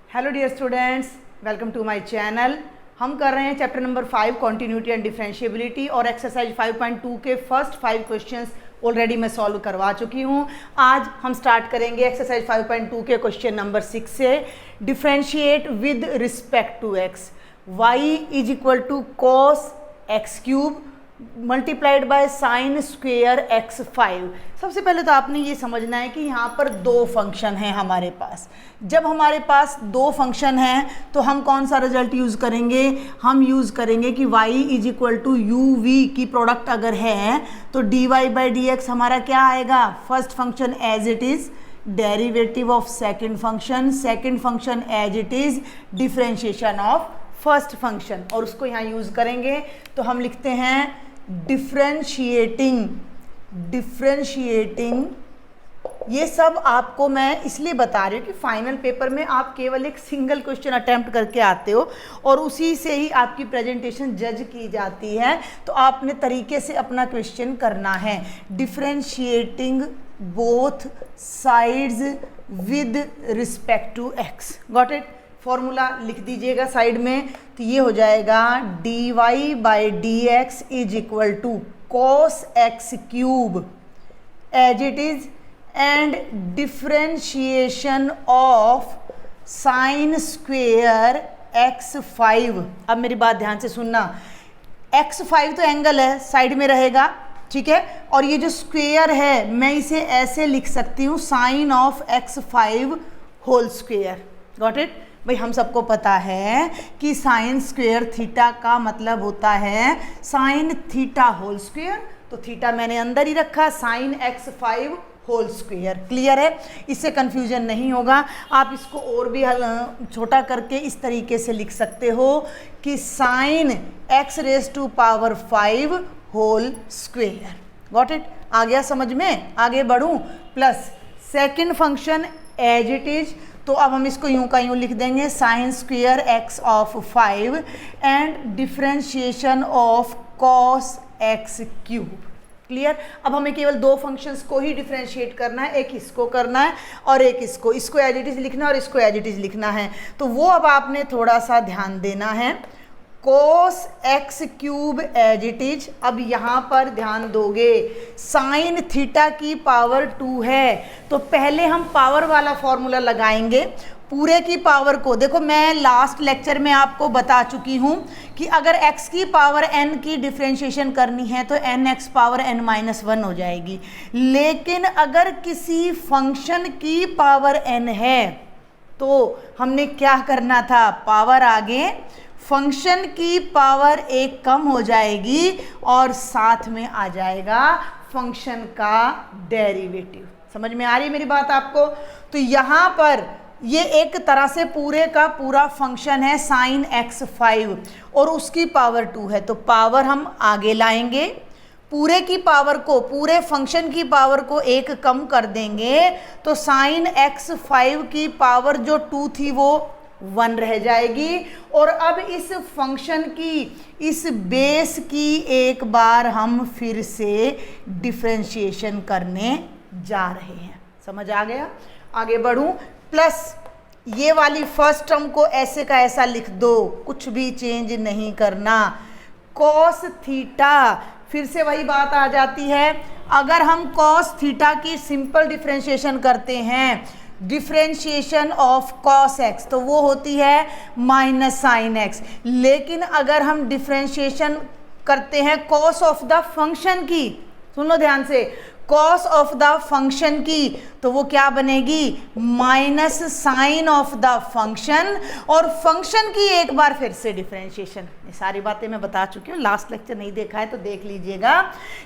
Hello dear students, welcome to my channel. हम कर रहे हैं chapter number 5 continuity and differentiability और एक्सरसाइज 5.2 के फर्स्ट 5 क्वेश्चंस ऑलरेडी मैं सॉल्व करवा चुकी हूं। आज हम स्टार्ट करेंगे एक्सरसाइज 5.2 के क्वेश्चन नंबर 6 से। Differentiate with respect to x, y is equal to cos x cube multiplied by sine square x 5। सबसे पहले तो आपने ये समझना है कि यहाँ पर दो फंक्शन हैं हमारे पास। जब हमारे पास दो फंक्शन हैं तो हम कौन सा रिजल्ट यूज़ करेंगे? हम यूज़ करेंगे कि y is equal to u v की प्रोडक्ट अगर है तो d y by d x हमारा क्या आएगा? First function as it is derivative of second function as it is differentiation of first function, और उसको यहाँ यूज़ करेंगे तो हम लिखते हैं डिफरेंशिएटिंग। ये सब आपको मैं इसलिए बता रही हूँ कि फाइनल पेपर में आप केवल एक सिंगल क्वेश्चन अटेम्प्ट करके आते हो और उसी से ही आपकी प्रेजेंटेशन जज की जाती है, तो आपने तरीके से अपना क्वेश्चन करना है। Differentiating both sides with respect to x, got it? Formula लिख दीजिएगा साइड में, तो ये हो जाएगा d y by d x is equal to cos x cube as it is and differentiation of sine square x 5। अब मेरी बात ध्यान से सुनना, एक्स 5 तो एंगल है, साइड में रहेगा, ठीक है? और ये जो स्क्वेयर है मैं इसे ऐसे लिख सकती हूँ sine of x 5 whole square, got it? भाई हम सबको पता है कि साइन स्क्वेयर थीटा का मतलब होता है साइन थीटा होल स्क्वेयर, तो थीटा मैंने अंदर ही रखा, sine x 5 whole square. Clear है? इससे कंफ्यूजन नहीं होगा। आप इसको और भी छोटा करके इस तरीके से लिख सकते हो कि sine x raise to power 5 whole square. Got it? आ गया समझ में? आगे बढ़ूं, plus second function as it is, तो अब हम इसको यूं का यूं लिख देंगे sine square x of 5 and differentiation of cos x cube. Clear? अब हमें केवल दो फंक्शंस को ही डिफरेंशिएट करना है, एक इसको करना है और एक इसको एज इट इज लिखना है और इसको एज इट इज लिखना है। तो वो अब आपने थोड़ा सा ध्यान देना है। cos x cube as it is, अब यहाँ पर ध्यान दोगे साइन थीटा की पावर 2 है, तो पहले हम पावर वाला फॉर्मूला लगाएंगे। पूरे की पावर को देखो, मैं लास्ट लेक्चर में आपको बता चुकी हूँ कि अगर x की पावर n की डिफरेंशिएशन करनी है तो nx पावर n-1 हो जाएगी। लेकिन अगर किसी फंक्शन की पावर n है तो हमने क्या करना था? पावर आगे, फंक्शन की पावर 1 कम हो जाएगी और साथ में आ जाएगा फंक्शन का डेरिवेटिव। समझ में आ रही है मेरी बात आपको? तो यहाँ पर ये एक तरह से पूरे का पूरा फंक्शन है साइन एक्स 5 और उसकी पावर 2 है, तो पावर हम आगे लाएंगे, पूरे की पावर को, पूरे फंक्शन की पावर को 1 कम कर देंगे तो साइन एक्स 5 की पावर जो 2 थी वो 1 रह जाएगी। और अब इस फंक्शन की, इस बेस की एक बार हम फिर से डिफरेंशिएशन करने जा रहे हैं। समझ आ गया? आगे बढ़ूं, प्लस ये वाली फर्स्ट टर्म को ऐसे का ऐसा लिख दो, कुछ भी चेंज नहीं करना। कॉस थीटा, फिर से वही बात आ जाती है, अगर हम कॉस थीटा की सिंपल डिफरेंशिएशन करते हैं, डिफरेंशिएशन ऑफ कॉस एक्स, तो वो होती है माइनस साइन एक्स। लेकिन अगर हम डिफरेंशिएशन करते हैं कॉस ऑफ द फंक्शन की, सुन लो ध्यान से, कॉस ऑफ द फंक्शन की, तो वो क्या बनेगी? Minus sine of the function, और फंक्शन की एक बार फिर से डिफरेंशिएशन। ये सारी बातें मैं बता चुकी हूँ, लास्ट लेक्चर नहीं देखा है तो देख लीजिएगा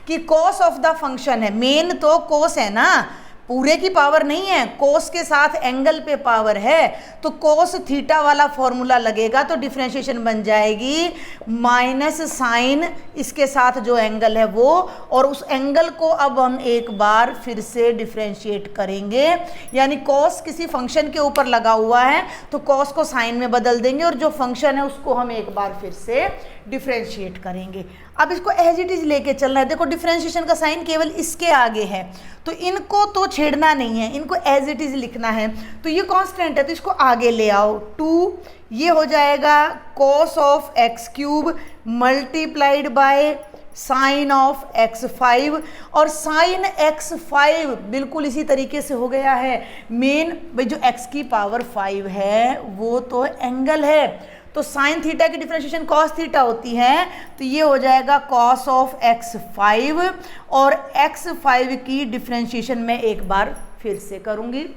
कि कॉस ऑफ द फंक्शन है, मेन तो कॉस है ना, पूरे की पावर नहीं है, कोस के साथ एंगल पे पावर है, तो कोस थीटा वाला फॉर्मूला लगेगा तो डिफरेंशिएशन बन जाएगी माइनस साइन इसके साथ जो एंगल है वो, और उस एंगल को अब हम एक बार फिर से डिफरेंशिएट करेंगे। यानी कोस किसी फंक्शन के ऊपर लगा हुआ है तो कोस को साइन में बदल देंगे और जो फंक्शन है उसको हम एक बार फिर से डिफरेंशिएट करेंगे। अब इसको एज इट इज लेके चलना है। देखो डिफरेंशिएशन का साइन केवल इसके आगे है तो इनको तो छेड़ना नहीं है, इनको एज इट इज लिखना है। तो ये कांस्टेंट है तो इसको आगे ले आओ, 2 ये हो जाएगा cos of x cube multiplied by sign of x5, और साइन x5 बिल्कुल इसी तरीके से हो गया है। मेन भाई जो x की पावर 5 है वो तो एंगल है, तो साइन थीटा की डिफरेंशिएशन कॉस थीटा होती है, तो ये हो जाएगा कॉस ऑफ x5, और x5 की डिफरेंशिएशन मैं एक बार फिर से करूँगी।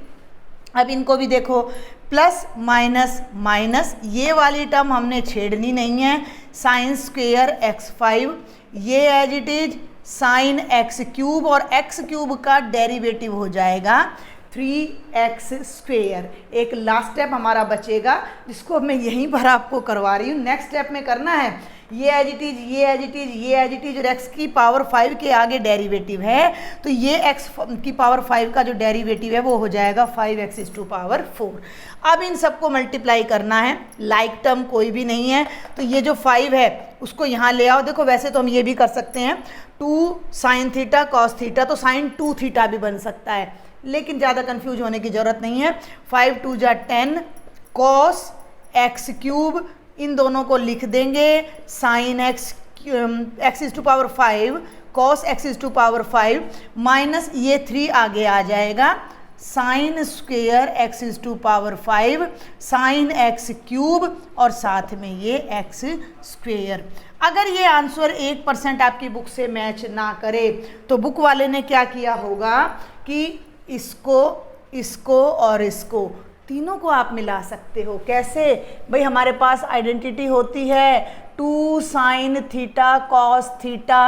अब इनको भी देखो, प्लस माइनस माइनस, ये वाली टर्म हमने छेड़नी नहीं है, साइन स्क्वेयर x5, ये as it is sine x cube, और एक्स क्यूब का डेरिवेटिव हो जाएगा 3x स्क्वेयर। एक लास्ट स्टेप हमारा बचेगा जिसको मैं यहीं पर आपको करवा रही हूँ, नेक्स्ट स्टेप में करना है। ये एज इट इज, ये एज इट इज, ये एज इट इज, और x की पावर 5 के आगे डेरिवेटिव है, तो ये x की पावर 5 का जो डेरिवेटिव है वो हो जाएगा 5x टू पावर 4। अब इन सबको मल्टीप्लाई करना है, लाइक टर्म कोई भी नहीं है, तो ये जो 5 है उसको यहाँ ले आओ। देखो वैसे तो हम ये भी कर सकते हैं 2 साइन थीटा कॉस थीटा, तो साइन 2 थीटा भी बन सकता है, लेकिन ज़्यादा कंफ्यूज होने की ज़रूरत नहीं है। 5 2 जा 10 कॉस एक्स क्यूब, इन दोनों को लिख देंगे sine x is to power 5 cos x is to power 5 minus ये 3 आगे आ जाएगा, sine square x is to power 5 sine x cube, और साथ में ये एक्स स्क्वेयर। अगर ये आंसर 1% आपकी बुक से मैच ना करे तो बुक वाले ने क्या किया होगा कि इसको, इसको और इसको तीनों को आप मिला सकते हो। कैसे भाई, हमारे पास आइडेंटिटी होती है 2 sine theta cos theta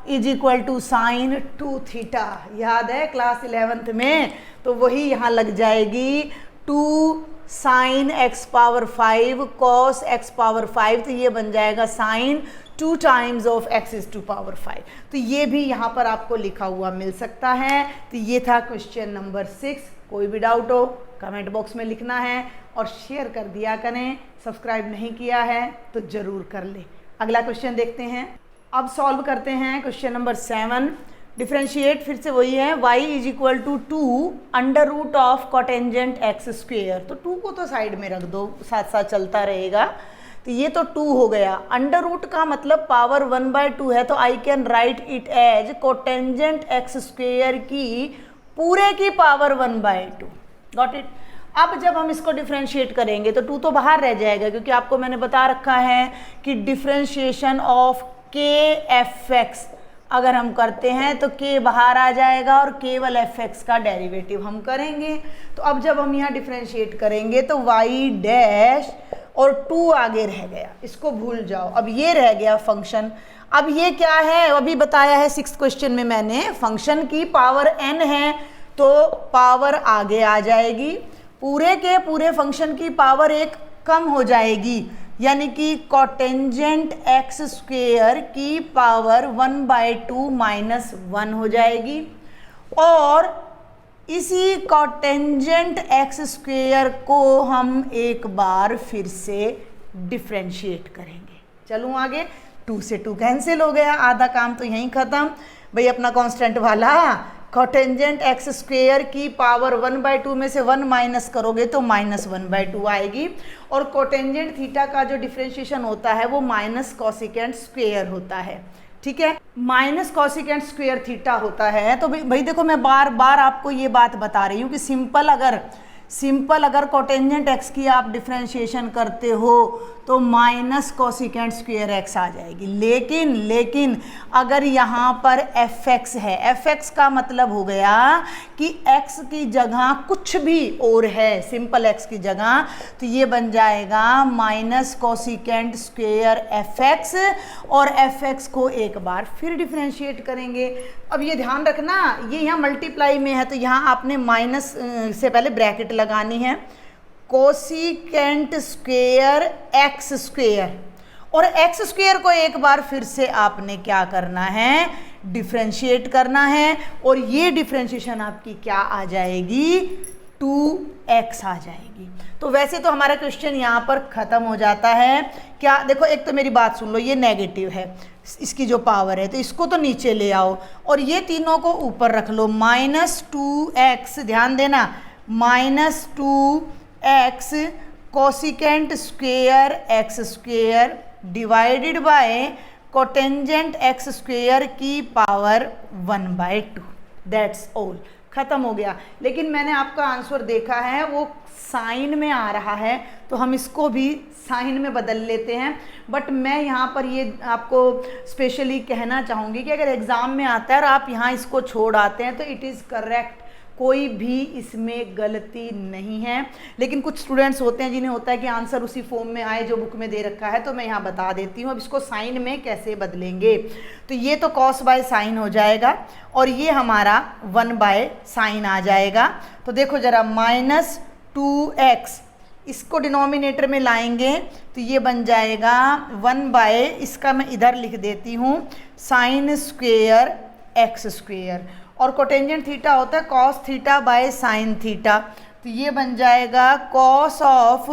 is equal to sine 2 theta, याद है क्लास 11th में, तो वही यहाँ लग जाएगी 2 sine x power 5 cos x power 5, तो ये बन जाएगा sine 2 times of x is to power 5। तो ये भी यहाँ पर आपको लिखा हुआ मिल सकता है। तो ये था क्वेश्चन नंबर 6। कोई भी डाउट हो कमेंट बॉक्स में लिखना है और शेयर कर दिया करें। सब्सक्राइब नहीं किया है तो ज़रूर कर ले। अगला क्वेश्चन देखते हैं। अब सॉल्व करते हैं क्वेश्चन नंबर 7। डिफ्रेंशिएट फिर से वही है, y is equal to 2 under root of cotangent x square. तो 2 को तो साइड में रख दो, साथ साथ चलता रहेगा। तो ये तो 2 हो गया, अंडर रूट का मतलब पावर 1/2 है, तो I can write it as cotangent x square की पूरे की पावर 1/2। Got it. अब जब हम इसको डिफ्रेंशिएट करेंगे तो 2 तो बाहर रह जाएगा, क्योंकि आपको मैंने बता रखा है कि डिफ्रेंशिएशन ऑफ के एफ एक्स अगर हम करते हैं तो k बाहर आ जाएगा और केवल fx का डेरिवेटिव हम करेंगे। तो अब जब हम यहाँ डिफ्रेंशिएट करेंगे तो y डैश और 2 आगे रह गया, इसको भूल जाओ। अब ये रह गया फंक्शन। अब ये क्या है, अभी बताया है 6th क्वेश्चन में मैंने, फंक्शन की पावर n है तो पावर आगे आ जाएगी, पूरे के पूरे फंक्शन की पावर 1 कम हो जाएगी, यानी कि कॉटेंजेंट एक्स स्क्वेयर की पावर 1/2 माइनस 1 हो जाएगी। और इसी कॉटेंजेंट एक्स स्क्वेयर को हम एक बार फिर से डिफ्रेंशिएट करेंगे। चलूँ आगे। 2 से 2 कैंसिल हो गया, आधा काम तो यहीं ख़त्म। भाई अपना कांस्टेंट वाला कॉटेंजेंट एक्स स्क्वेयर की पावर 1/2 में से 1 माइनस करोगे तो माइनस 1/2 आएगी। और कॉटेंजेंट थीटा का जो डिफ्रेंशिएशन होता है वो माइनस कॉसिकेंट स्क्वेयर होता है। ठीक है, माइनस कॉसिकेंट स्क्वेयर थीटा होता है। तो भाई देखो, मैं बार बार आपको ये बात बता रही हूँ कि सिंपल अगर कॉटेंजेंट एक्स की आप डिफ्रेंशिएशन करते हो तो माइनस कॉसिकेंट स्क्वेयर एक्स आ जाएगी। लेकिन अगर यहाँ पर एफ एक्स है, एफ एक्स का मतलब हो गया कि एक्स की जगह कुछ भी और है, सिंपल एक्स की जगह, तो ये बन जाएगा minus cosecant square F x, और एफ एक्स को एक बार फिर डिफ्रेंशिएट करेंगे। अब ये ध्यान रखना, ये यहाँ मल्टीप्लाई में है तो यहाँ आपने माइनस से पहले ब्रैकेट लगानी है, कोसिकेंट स्क्वेयर एक्स स्क्वेयर, और एक्स स्क्वेयर को एक बार फिर से आपने क्या करना है, डिफ्रेंशिएट करना है। और ये डिफ्रेंशिएशन आपकी क्या आ जाएगी, 2x आ जाएगी। तो वैसे तो हमारा क्वेश्चन यहाँ पर ख़त्म हो जाता है। क्या देखो, एक तो मेरी बात सुन लो, ये नेगेटिव है, इसकी जो पावर है, तो इसको तो नीचे ले आओ और ये तीनों को ऊपर रख लो। -2x, ध्यान देना, -2x cosecant square x square divided by cotangent x square की पावर 1/2। दैट्स ऑल, खत्म हो गया। लेकिन मैंने आपका आंसर देखा है वो साइन में आ रहा है, तो हम इसको भी साइन में बदल लेते हैं। बट मैं यहाँ पर ये आपको स्पेशली कहना चाहूँगी कि अगर एग्ज़ाम में आता है और आप यहाँ इसको छोड़ आते हैं तो इट इज़ करेक्ट, कोई भी इसमें गलती नहीं है। लेकिन कुछ स्टूडेंट्स होते हैं जिन्हें होता है कि आंसर उसी फॉर्म में आए जो बुक में दे रखा है, तो मैं यहाँ बता देती हूँ अब इसको साइन में कैसे बदलेंगे। तो ये तो कॉस बाय साइन हो जाएगा और ये हमारा 1 बाय साइन आ जाएगा। तो देखो ज़रा, -2x इसको डिनोमिनेटर में लाएंगे तो ये बन जाएगा 1 बाय, इसका मैं इधर लिख देती हूँ, साइन स्क्वेयर एक्स स्क्वेयर, और कोटेंजेंट थीटा होता है cos theta by sine theta, तो ये बन जाएगा cos of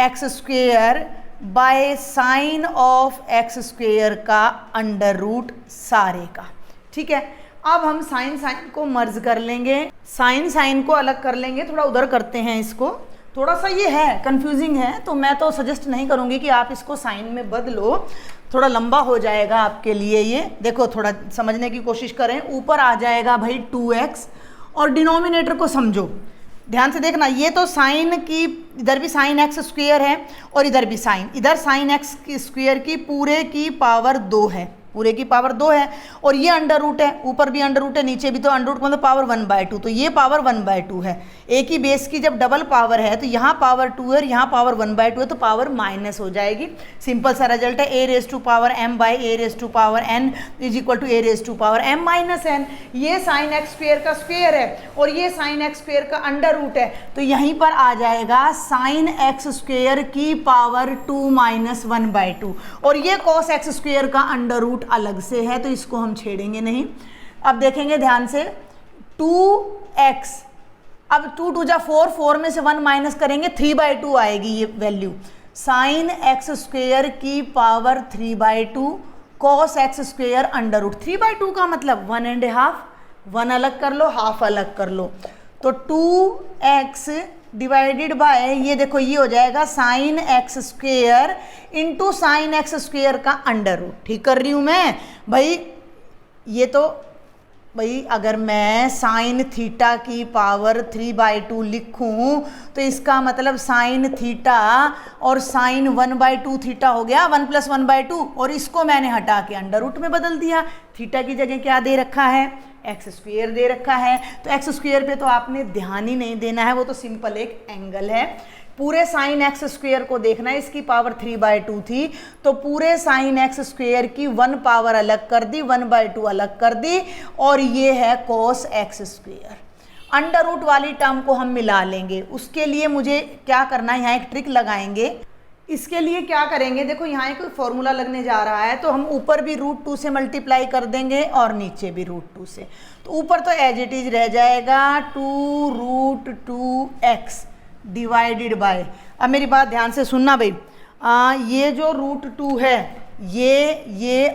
x square by sine of x square का अंडर रूट सारे का। ठीक है, अब हम साइन को मर्ज कर लेंगे, साइन को अलग कर लेंगे, थोड़ा उधर करते हैं इसको, थोड़ा सा ये है कंफ्यूजिंग है, तो मैं तो सजेस्ट नहीं करूँगी कि आप इसको साइन में बदलो, थोड़ा लंबा हो जाएगा आपके लिए ये। देखो थोड़ा समझने की कोशिश करें, ऊपर आ जाएगा भाई 2x और डिनोमिनेटर को समझो, ध्यान से देखना, ये तो साइन की, इधर भी साइन एक्स स्क्वेयर है और इधर भी साइन, इधर साइन एक्स की स्क्वेयर की पूरे की पावर 2 है, पूरे की पावर 2 है, और ये अंडर रूट है, ऊपर भी अंडर रूट है नीचे भी, तो अंडर रूट मतलब पावर 1/2, तो ये पावर 1/2 है। एक ही बेस की जब डबल पावर है तो यहाँ पावर 2 है और यहाँ पावर 1/2 है, तो पावर माइनस हो जाएगी। सिंपल सा रिजल्ट है, a raise to power m by a raise to power n is equal to a raise to power m minus n। ये साइन एक्स स्क्वेयर का स्क्वेयर है और ये साइन एक्स स्क्वेयर का अंडर रूट है, तो यहीं पर आ जाएगा साइन एक्स स्क्वेयर की पावर 2 माइनस 1/2, और ये कॉस एक्स स्क्वेयर का अंडर रूट अलग से है, तो इसको हम छेड़ेंगे नहीं। अब देखेंगे ध्यान से, 2x, अब 2 2 जा 4, 4 में से 1 माइनस करेंगे 3/2 आएगी ये वैल्यू, साइन एक्स स्क्वेयर की power 3/2 cos x square under root 3/2 का मतलब 1.5, 1 अलग कर लो, हाफ अलग कर लो, तो 2x डिवाइडेड बाय, ये देखो ये हो जाएगा sine x square into sine x square का अंडर रूट। ठीक कर रही हूँ मैं भाई, ये तो भाई अगर मैं साइन थीटा की पावर 3/2 लिखूं तो इसका मतलब साइन थीटा और साइन 1/2 थीटा हो गया 1 + 1/2, और इसको मैंने हटा के अंडर रूट में बदल दिया। थीटा की जगह क्या दे रखा है, एक्स स्क्वेयर दे रखा है, तो एक्स स्क्वेयर पे तो आपने ध्यान ही नहीं देना है, वो तो सिंपल एक एंगल है। पूरे साइन एक्स स्क्वेयर को देखना है, इसकी पावर 3/2 थी, तो पूरे साइन एक्स स्क्वेयर की 1 पावर अलग कर दी, 1/2 अलग कर दी, और ये है cos x square. Under root वाली टर्म को हम मिला लेंगे, उसके लिए मुझे क्या करना है, यहाँ एक ट्रिक लगाएंगे। इसके लिए क्या करेंगे, देखो यहाँ एक फॉर्मूला लगने जा रहा है, तो हम ऊपर भी √2 से मल्टीप्लाई कर देंगे और नीचे भी √2 से, तो ऊपर तो एज इट इज रह जाएगा 2√2x डिवाइडेड बाय, अब मेरी बात ध्यान से सुनना भाई, ये जो √2 है ये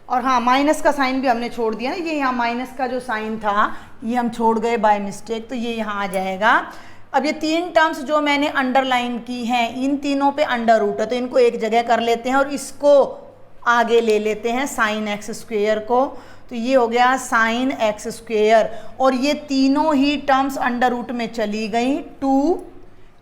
और हाँ माइनस का साइन भी हमने छोड़ दिया ना, ये यहाँ माइनस का जो साइन था ये हम छोड़ गए बाय मिस्टेक, तो ये यहाँ आ जाएगा। अब ये 3 टर्म्स जो मैंने अंडरलाइन की हैं, इन तीनों पे अंडर रूट है, तो इनको एक जगह कर लेते हैं और इसको आगे ले लेते हैं साइन एक्स स्क्वेयर को, तो ये हो गया साइन एक्स स्क्वेयर, और ये तीनों ही टर्म्स अंडर रूट में चली गई, 2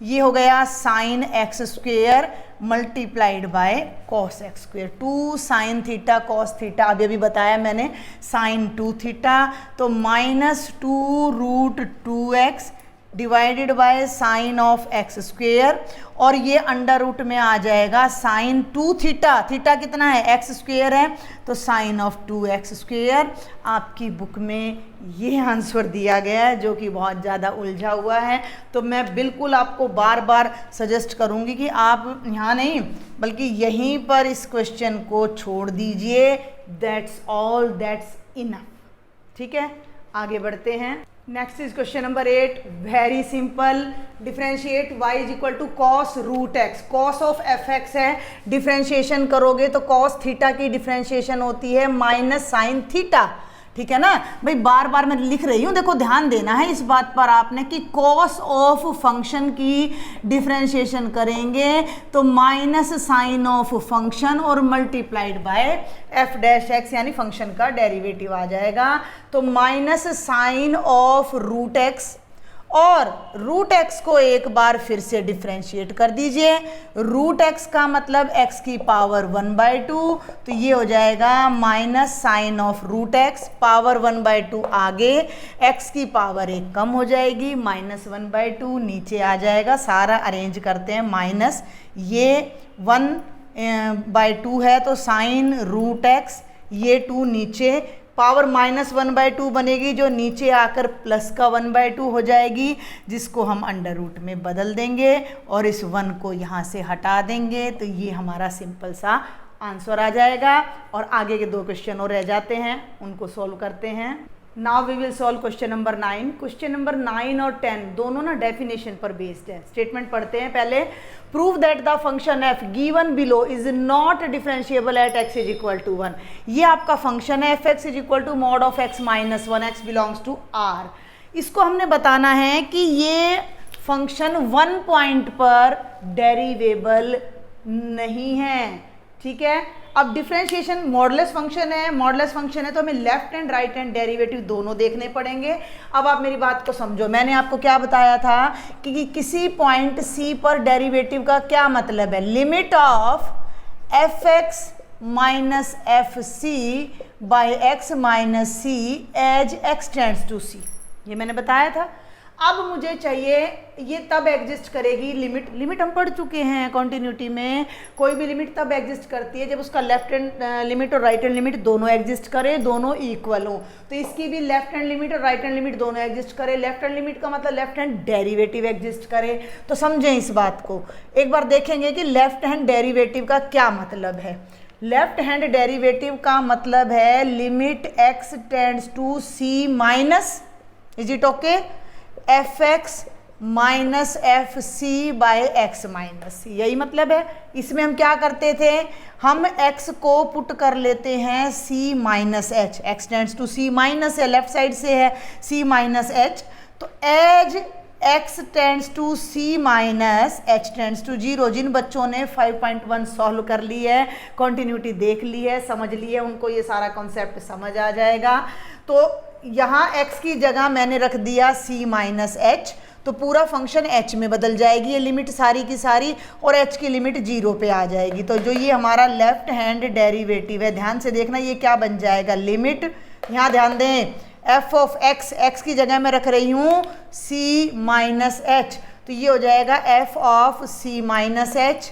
ये हो गया sign x square multiplied by cos x square, 2 sine theta cos theta, अभी बताया मैंने साइन 2 थीटा, तो -2√2x divided by sine of x square, और ये अंडर रूट में आ जाएगा साइन 2 थीटा, थीटा कितना है एक्स स्क्वेयर है, तो साइन ऑफ 2x स्क्वेयर। आपकी बुक में ये आंसर दिया गया है जो कि बहुत ज़्यादा उलझा हुआ है, तो मैं बिल्कुल आपको बार बार सजेस्ट करूँगी कि आप यहाँ नहीं बल्कि यहीं पर इस क्वेश्चन को छोड़ दीजिए, दैट्स ऑल, दैट्स इनफ। ठीक है, आगे बढ़ते हैं। Next is question number 8, very simple. Differentiate y is equal to cos root x, cos of f x है, डिफ्रेंशिएशन करोगे तो कॉस थीटा की डिफ्रेंशिएशन होती है माइनस साइन थीटा, ठीक है ना भाई। बार बार मैं लिख रही हूँ, देखो ध्यान देना है इस बात पर आपने कि कॉस ऑफ फंक्शन की डिफ्रेंशिएशन करेंगे तो माइनस साइन ऑफ फंक्शन और multiplied by f dash x यानी फंक्शन का डेरिवेटिव आ जाएगा। तो minus sine of root x और रूट एक्स को एक बार फिर से डिफ्रेंशिएट कर दीजिए। रूट एक्स का मतलब एक्स की पावर 1/2, तो ये हो जाएगा minus sine of root x, power 1/2 आगे, एक्स की पावर 1 कम हो जाएगी, माइनस 1/2 नीचे आ जाएगा। सारा अरेंज करते हैं, माइनस ये 1/2 है तो साइन रूट एक्स, ये 2 नीचे, पावर माइनस 1/2 बनेगी जो नीचे आकर प्लस का 1/2 हो जाएगी, जिसको हम अंडर रूट में बदल देंगे और इस 1 को यहाँ से हटा देंगे। तो ये हमारा सिंपल सा आंसर आ जाएगा। और आगे के 2 क्वेश्चन और रह जाते हैं, उनको सॉल्व करते हैं। Now we will solve question number 9। Question number 9 और 10 दोनों ना डेफिनेशन पर बेस्ड है। स्टेटमेंट पढ़ते हैं पहले। Prove that the function f given below is not differentiable at x is equal to 1। ये आपका फंक्शन है f x is equal to mod of x minus 1, x belongs to R. इसको हमने बताना है कि ये फंक्शन 1 पॉइंट पर डेरिवेबल नहीं है, ठीक है। अब डिफरेंशिएशन मॉडुलस फंक्शन है तो हमें left and right hand derivative दोनों देखने पड़ेंगे। अब आप मेरी बात को समझो, मैंने आपको क्या बताया था कि किसी पॉइंट सी पर डेरिवेटिव का क्या मतलब है। Limit of f x minus f c by x minus c as x tends to c, ये मैंने बताया था। अब मुझे चाहिए, ये तब एग्जिस्ट करेगी लिमिट हम पढ़ चुके हैं कॉन्टिन्यूटी में। कोई भी लिमिट तब एग्जिस्ट करती है जब उसका लेफ्ट हैंड लिमिट और राइट हैंड लिमिट दोनों एग्जिस्ट करे, दोनों इक्वल हो। तो इसकी भी लेफ्ट हैंड लिमिट और राइट हैंड लिमिट दोनों एग्जिस्ट करे। लेफ्ट हैंड लिमिट का मतलब लेफ्ट हैंड डेरिवेटिव एग्जिस्ट करे। तो समझें इस बात को, एक बार देखेंगे कि लेफ्ट हैंड डेरिवेटिव का क्या मतलब है। लेफ्ट हैंड डेरिवेटिव का मतलब है limit x tends to c minus, is it okay, f x minus f c by x minus c, यही मतलब है। इसमें हम क्या करते थे, हम x को पुट कर लेते हैं c minus h, x tends to c minus है, लेफ्ट साइड से है c माइनस एच। तो as x tends to c minus h tends to 0, जिन बच्चों ने 5.1 सॉल्व कर ली है, कॉन्टिन्यूटी देख ली है, समझ ली है, उनको ये सारा कॉन्सेप्ट समझ आ जाएगा। तो यहाँ x की जगह मैंने रख दिया c माइनस एच, तो पूरा फंक्शन h में बदल जाएगी ये लिमिट सारी की सारी, और h की लिमिट 0 पे आ जाएगी। तो जो ये हमारा लेफ्ट हैंड डेरिवेटिव है, ध्यान से देखना ये क्या बन जाएगा, लिमिट, यहाँ ध्यान दें, f ऑफ x, x की जगह मैं रख रही हूँ c माइनस एच, तो ये हो जाएगा f of c minus h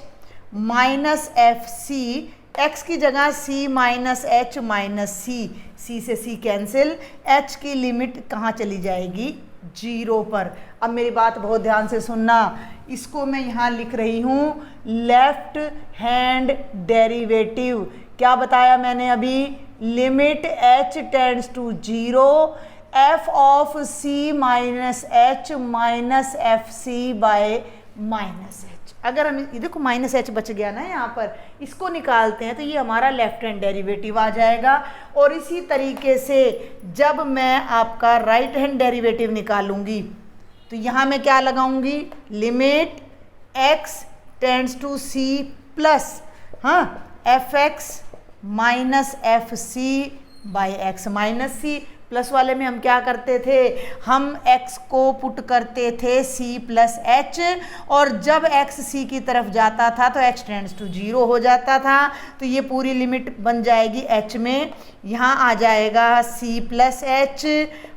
minus f c, x की जगह c minus h minus c, c से c कैंसिल, h की लिमिट कहाँ चली जाएगी, 0 पर। अब मेरी बात बहुत ध्यान से सुनना, इसको मैं यहाँ लिख रही हूँ लेफ्ट हैंड डेरिवेटिव। क्या बताया मैंने अभी, limit h tends to 0 f of c minus h minus f c by minus h. अगर हम ये देखो माइनस एच बच गया ना यहाँ पर, इसको निकालते हैं तो ये हमारा लेफ्ट हैंड डेरिवेटिव आ जाएगा। और इसी तरीके से जब मैं आपका राइट हैंड डेरिवेटिव निकालूंगी तो यहाँ मैं क्या लगाऊंगी, limit x tends to c plus f x minus f c by x minus c. Plus वाले में हम क्या करते थे, हम x को पुट करते थे c प्लस एच, और जब x c की तरफ जाता था तो x टेंड्स टू 0 हो जाता था। तो ये पूरी लिमिट बन जाएगी h में, यहाँ आ जाएगा c plus h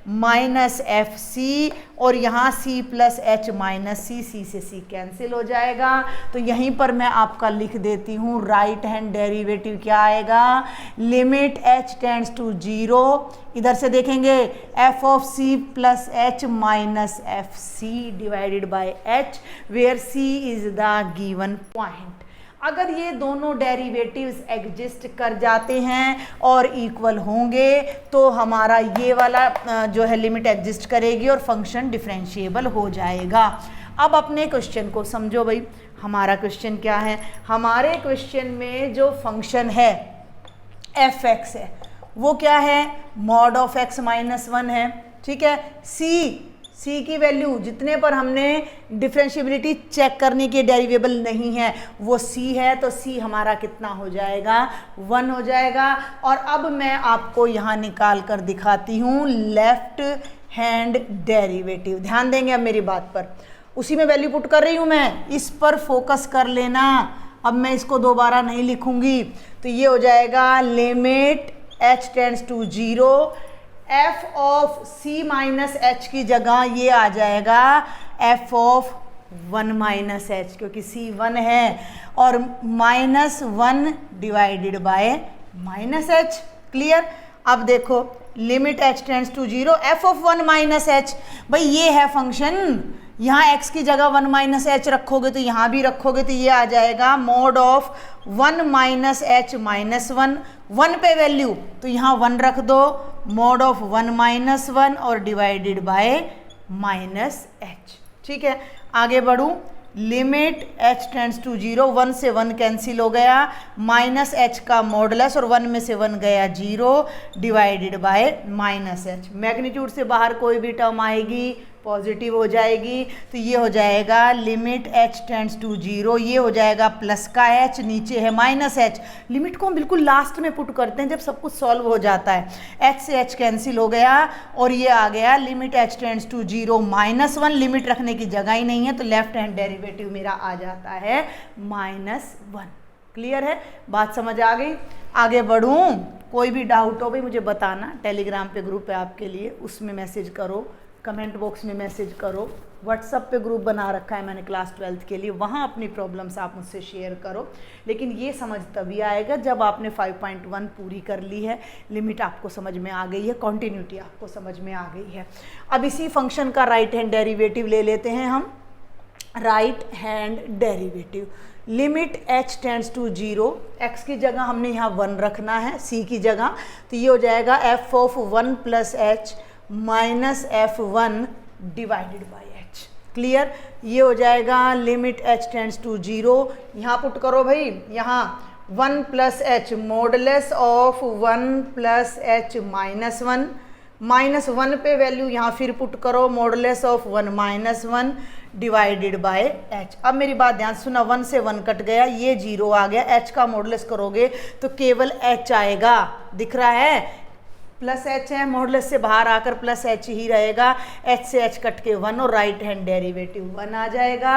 minus f c, और यहाँ c plus h minus c, c से c कैंसिल हो जाएगा। तो यहीं पर मैं आपका लिख देती हूँ राइट हैंड डेरिवेटिव क्या आएगा, लिमिट h टेंड्स टू 0, इधर से देखेंगे f of c plus h minus f c divided by h, where c is the given point. अगर ये दोनों डेरिवेटिव्स एग्जिस्ट कर जाते हैं और इक्वल होंगे तो हमारा ये वाला जो है लिमिट एग्जिस्ट करेगी और फंक्शन डिफरेंशिएबल हो जाएगा। अब अपने क्वेश्चन को समझो भाई, हमारा क्वेश्चन क्या है। हमारे क्वेश्चन में जो फंक्शन है एफ एक्स है वो क्या है, मॉड ऑफ एक्स माइनस 1 है, ठीक है। सी की वैल्यू जितने पर हमने डिफरेंशिएबिलिटी चेक करने की डेरिवेबल नहीं है वो सी है, तो सी हमारा कितना हो जाएगा, 1 हो जाएगा। और अब मैं आपको यहाँ निकाल कर दिखाती हूँ लेफ्ट हैंड डेरिवेटिव। ध्यान देंगे अब मेरी बात पर, उसी में वैल्यू पुट कर रही हूँ मैं, इस पर फोकस कर लेना। अब मैं इसको दोबारा नहीं लिखूंगी, तो ये हो जाएगा limit h tends to 0, f of c minus h की जगह ये आ जाएगा f ऑफ 1 माइनस h, क्योंकि c 1 है, और -1 divided by minus h। Clear. अब देखो limit h tends to 0 f of 1 minus h, भाई ये है फंक्शन, यहाँ x की जगह 1 माइनस h रखोगे तो यहाँ भी रखोगे तो ये आ जाएगा mod of 1 minus h minus 1, 1 पे वैल्यू तो यहाँ 1 रख दो, मॉड ऑफ 1 माइनस 1 और डिवाइडेड बाय माइनस h। ठीक है, आगे बढ़ूँ। लिमिट h टेंड्स टू 0, 1 से 1 कैंसिल हो गया, माइनस h का मॉडुलस और 1 में से 1 गया 0 divided by minus h। Magnitude से बाहर कोई भी टर्म आएगी पॉजिटिव हो जाएगी, तो ये हो जाएगा लिमिट h टेंड्स टू 0, ये हो जाएगा प्लस का h, नीचे है माइनस h। लिमिट को हम बिल्कुल लास्ट में पुट करते हैं जब सब कुछ सॉल्व हो जाता है। h से h कैंसिल हो गया और ये आ गया limit h tends to 0 -1, limit रखने की जगह ही नहीं है तो लेफ्ट हैंड डेरिवेटिव मेरा आ जाता है -1। क्लियर है, बात समझ आ गई। आगे बढ़ूँ, कोई भी डाउट हो भाई मुझे बताना, टेलीग्राम पे ग्रुप है आपके लिए, उसमें मैसेज करो, कमेंट बॉक्स में मैसेज करो, व्हाट्सएप पे ग्रुप बना रखा है मैंने क्लास 12th के लिए, वहाँ अपनी प्रॉब्लम्स आप मुझसे शेयर करो। लेकिन ये समझ तभी आएगा जब आपने 5.1 पूरी कर ली है, लिमिट आपको समझ में आ गई है, कॉन्टिन्यूटी आपको समझ में आ गई है। अब इसी फंक्शन का राइट हैंड डेरिवेटिव ले लेते हैं हम। Right hand derivative, limit h tends to 0, x की जगह हमने यहाँ 1 रखना है, c की जगह, तो ये हो जाएगा f of 1 plus h minus f1 divided by h। Clear, ये हो जाएगा लिमिट h टेंड्स टू 0, यहाँ पुट करो भाई, यहाँ 1 plus h modulus of 1 plus h minus 1, -1 पे वैल्यू यहाँ फिर पुट करो, modulus of 1 minus 1 divided by h। अब मेरी बात ध्यान सुना, 1 से 1 कट गया, ये 0 आ गया, h का मॉडुलस करोगे तो केवल h आएगा, दिख रहा है, प्लस h है, मॉडुलस से बाहर आकर प्लस h ही रहेगा, h से h कट के 1 और राइट हैंड डेरिवेटिव 1 आ जाएगा।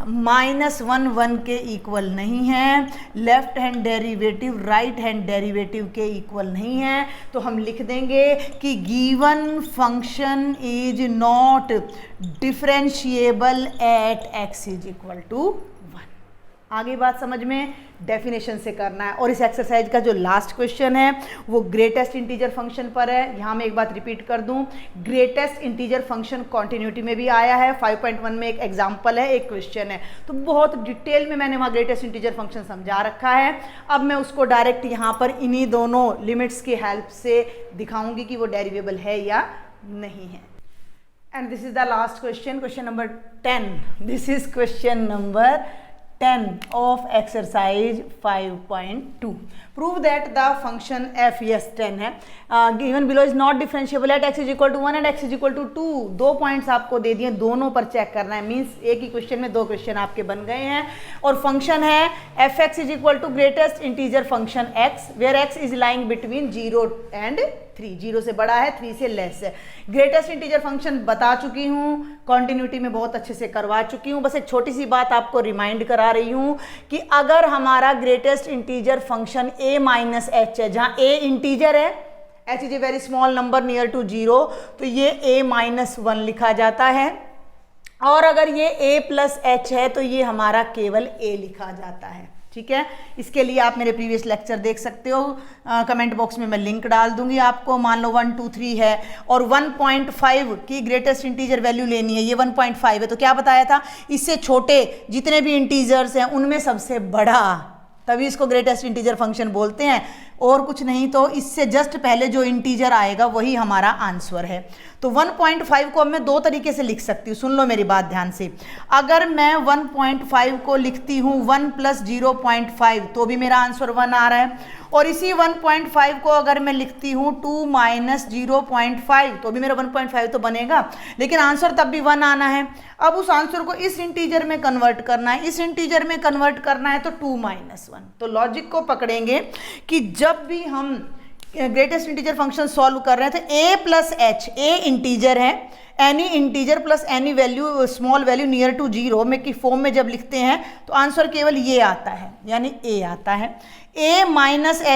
-1 1 के इक्वल नहीं है, left hand derivative right hand derivative के इक्वल नहीं है, तो हम लिख देंगे कि given function is not differentiable at x is equal to 1। आगे बात समझ में, डेफिनेशन से करना है। और इस एक्सरसाइज का जो लास्ट क्वेश्चन है वो ग्रेटेस्ट इंटीजर फंक्शन पर है। यहाँ मैं एक बात रिपीट कर दूँ, ग्रेटेस्ट इंटीजर फंक्शन कॉन्टिन्यूटी में भी आया है, 5.1 में एक एग्जाम्पल है, एक क्वेश्चन है, तो बहुत डिटेल में मैंने वहाँ ग्रेटेस्ट इंटीजर फंक्शन समझा रखा है। अब मैं उसको डायरेक्ट यहाँ पर इन्हीं दोनों लिमिट्स की हेल्प से दिखाऊंगी कि वो डेरिवेबल है या नहीं है। And this is the last question, question number 10। This is question number 10 of exercise 5.2. Prove that the function f, yes 10 है, given below is not differentiable at x is equal to 1 and x is equal to 2। 2 points आपको दे दिए, दोनों पर check करना है, means एक ही question में 2 question आपके बन गए हैं। और फंक्शन है f x is equal to greatest integer function x, where x is lying between 0 and 3, 0 से बड़ा है 3 से लेस है। ग्रेटेस्ट इंटीजर फंक्शन बता चुकी हूँ, कॉन्टिन्यूटी में बहुत अच्छे से करवा चुकी हूँ, बस एक छोटी सी बात आपको रिमाइंड करा रही हूँ कि अगर हमारा greatest integer function a minus h है, जहाँ a इंटीजर है, h is a very small number near to 0, तो ये a माइनस 1 लिखा जाता है, और अगर ये a प्लस h है तो ये हमारा केवल a लिखा जाता है। ठीक है। इसके लिए आप मेरे प्रीवियस लेक्चर देख सकते हो, कमेंट बॉक्स में मैं लिंक डाल दूंगी आपको। मान लो 1 2 3 है और 1.5 की ग्रेटेस्ट इंटीजर वैल्यू लेनी है, ये 1.5 है, तो क्या बताया था, इससे छोटे जितने भी इंटीजर्स हैं उनमें सबसे बड़ा, तभी इसको ग्रेटेस्ट इंटीजर फंक्शन बोलते हैं, और कुछ नहीं। तो इससे जस्ट पहले जो इंटीजर आएगा वही हमारा आंसर है। तो 1.5 को अब मैं दो तरीके से लिख सकती हूँ, सुन लो मेरी बात ध्यान से। अगर मैं 1.5 को लिखती हूँ 1 + 0.5 तो भी मेरा आंसर 1 आ रहा है, और इसी 1.5 को अगर मैं लिखती हूँ 2 - 0.5 तो भी मेरा 1.5 तो बनेगा, लेकिन आंसर तब भी 1 आना है। अब उस आंसर को इस इंटीजर में कन्वर्ट करना है, इस इंटीजर में कन्वर्ट करना है तो 2 - 1। तो लॉजिक को पकड़ेंगे कि जब भी हम ग्रेटेस्ट इंटीजर फंक्शन सॉल्व कर रहे हैं तो a + h, a इंटीजर है, any integer plus any value small value near to 0 में की फॉर्म में जब लिखते हैं तो आंसर केवल ये आता है, यानी a आता है। a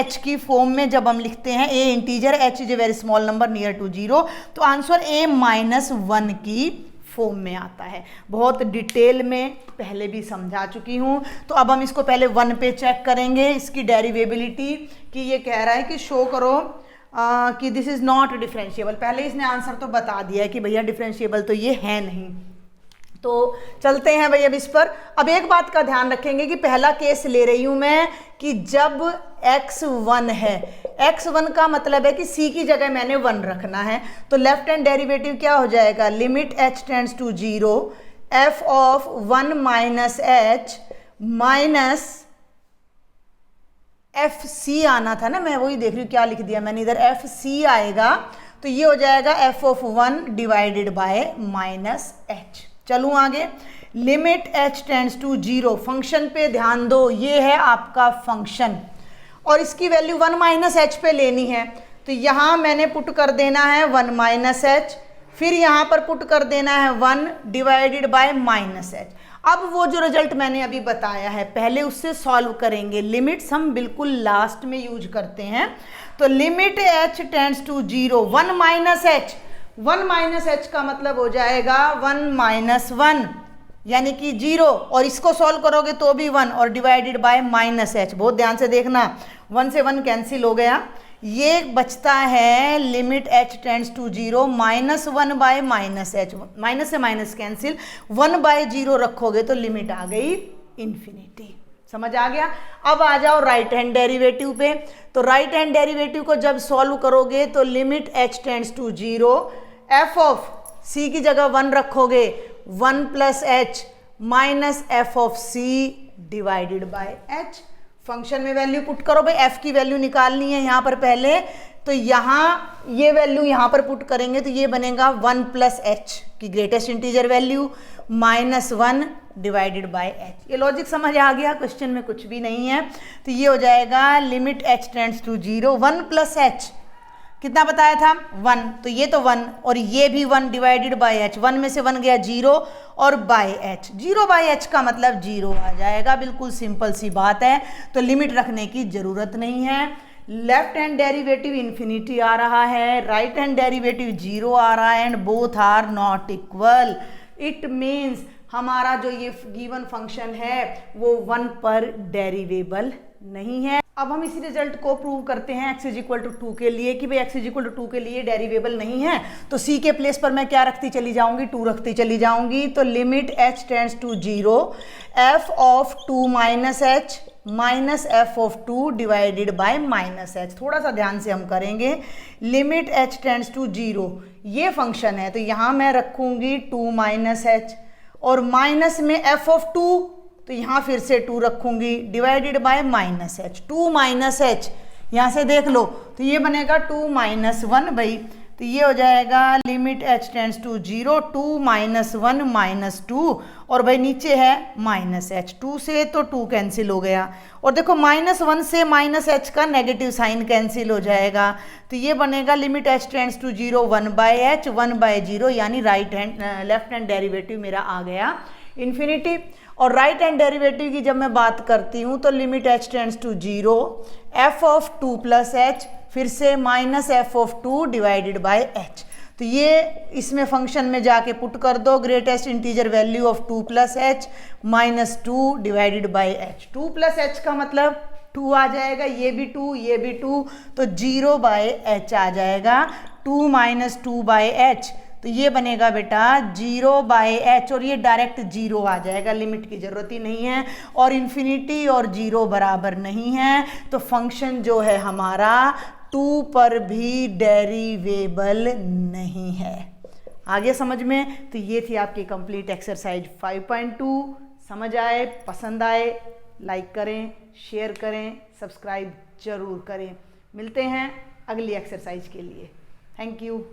- h की फॉर्म में जब हम लिखते हैं a integer, h is a very small number near to 0, तो आंसर a - 1 की फॉर्म में आता है। बहुत डिटेल में पहले भी समझा चुकी हूँ। तो अब हम इसको पहले 1 पे चेक करेंगे, इसकी डेरिवेबिलिटी, कि ये कह रहा है कि शो करो कि दिस इज़ नॉट डिफरेंशिएबल। पहले इसने आंसर तो बता दिया है कि भैया डिफरेंशिएबल तो ये है नहीं। तो चलते हैं भाई अब इस पर। अब एक बात का ध्यान रखेंगे कि पहला केस ले रही हूँ मैं कि जब x1 है, x1 का मतलब है कि c की जगह मैंने 1 रखना है, तो लेफ्ट हैंड डेरिवेटिव क्या हो जाएगा, limit h tends to 0 f of 1 - h minus f c आना था ना, मैं वही देख रही हूँ क्या लिख दिया मैंने इधर, एफ सी आएगा तो ये हो जाएगा f of 1 divided by -h। चलूँ आगे, limit h tends to 0, function पे ध्यान दो, ये है आपका फंक्शन और इसकी वैल्यू 1 - h पे लेनी है, तो यहाँ मैंने पुट कर देना है 1 - h, फिर यहाँ पर पुट कर देना है 1 डिवाइडेड बाय -h। अब वो जो रिजल्ट मैंने अभी बताया है पहले उससे सॉल्व करेंगे। लिमिट्स हम बिल्कुल लास्ट में यूज करते हैं, तो limit h tends to 0 1 - h, 1 - h का मतलब हो जाएगा 1 - 1 यानी कि 0, और इसको सॉल्व करोगे तो भी 1 और डिवाइडेड बाय -h। बहुत ध्यान से देखना, 1 से 1 कैंसिल हो गया, ये बचता है limit h tends to 0 -1 by -h, minus से माइनस कैंसिल, 1/0 रखोगे तो लिमिट आ गई इन्फिनिटी। समझ आ गया। अब आ जाओ राइट हैंड डेरिवेटिव पे, तो राइट हैंड डेरिवेटिव को जब सॉल्व करोगे तो limit h tends to 0 f of c की जगह 1 रखोगे 1 + h minus f of c divided by h। Function में वैल्यू पुट करो भाई, f की वैल्यू निकालनी है यहाँ पर पहले, तो यहाँ ये वैल्यू यहाँ पर पुट करेंगे तो ये बनेगा 1 + h की greatest integer value -1 divided by h। ये लॉजिक समझ आ गया, क्वेश्चन में कुछ भी नहीं है। तो ये हो जाएगा limit h tends to 0 1 + h, कितना बताया था 1, तो ये तो 1 और ये भी 1 डिवाइडेड बाय h, 1 में से 1 गया 0 और बाय h, 0/h का मतलब 0 आ जाएगा। बिल्कुल सिंपल सी बात है, तो लिमिट रखने की जरूरत नहीं है। लेफ्ट हैंड डेरिवेटिव इन्फिनिटी आ रहा है, राइट हैंड डेरिवेटिव 0 आ रहा है, and both are not equal. It means हमारा जो ये गिवन फंक्शन है वो 1 पर डेरिवेबल नहीं है। अब हम इसी रिजल्ट को प्रूव करते हैं x = 2 के लिए कि भाई x = 2 के लिए डेरिवेबल नहीं है, तो c के प्लेस पर मैं क्या रखती चली जाऊंगी, 2 रखती चली जाऊंगी। तो limit h tends to 0 f of 2 - h minus f of 2 divided by -h। थोड़ा सा ध्यान से हम करेंगे, लिमिट h टेंड्स टू 0 ये फंक्शन है, तो यहाँ मैं रखूंगी 2 - h और माइनस में f ऑफ 2, तो यहाँ फिर से 2 रखूंगी डिवाइडेड बाय -h। 2 - h यहाँ से देख लो तो ये बनेगा 2 - 1 भाई, तो ये हो जाएगा लिमिट h टेंड्स टू 0 2 - 1 - 2 और भाई नीचे है -h, 2 से तो 2 कैंसिल हो गया, और देखो -1 से -h का नेगेटिव साइन कैंसिल हो जाएगा, तो ये बनेगा limit h tends to 0 1/h 1/0, यानी right hand left hand derivative मेरा आ गया इन्फिनिटी। और राइट हैंड डेरिवेटिव की जब मैं बात करती हूँ तो limit h tends to 0 f of 2 + h फिर से -f of 2 divided by h। तो ये इसमें फंक्शन में जाके पुट कर दो, greatest integer value of 2 plus h minus 2 divided by H. 2 plus H का मतलब 2 आ जाएगा, ये भी 2 ये भी 2, तो 0 बाय एच आ जाएगा। 2 माइनस 2 बाय एच, तो ये बनेगा बेटा 0 बाय एच, और ये डायरेक्ट 0 आ जाएगा, लिमिट की ज़रूरत ही नहीं है, और इन्फिनिटी और 0 बराबर नहीं है, तो फंक्शन जो है हमारा 2 पर भी डेरिवेबल नहीं है। आगे समझ में? तो ये थी आपकी कंप्लीट एक्सरसाइज 5.2। समझ आए, पसंद आए, लाइक करें, शेयर करें, सब्सक्राइब जरूर करें। मिलते हैं अगली एक्सरसाइज के लिए। Thank you.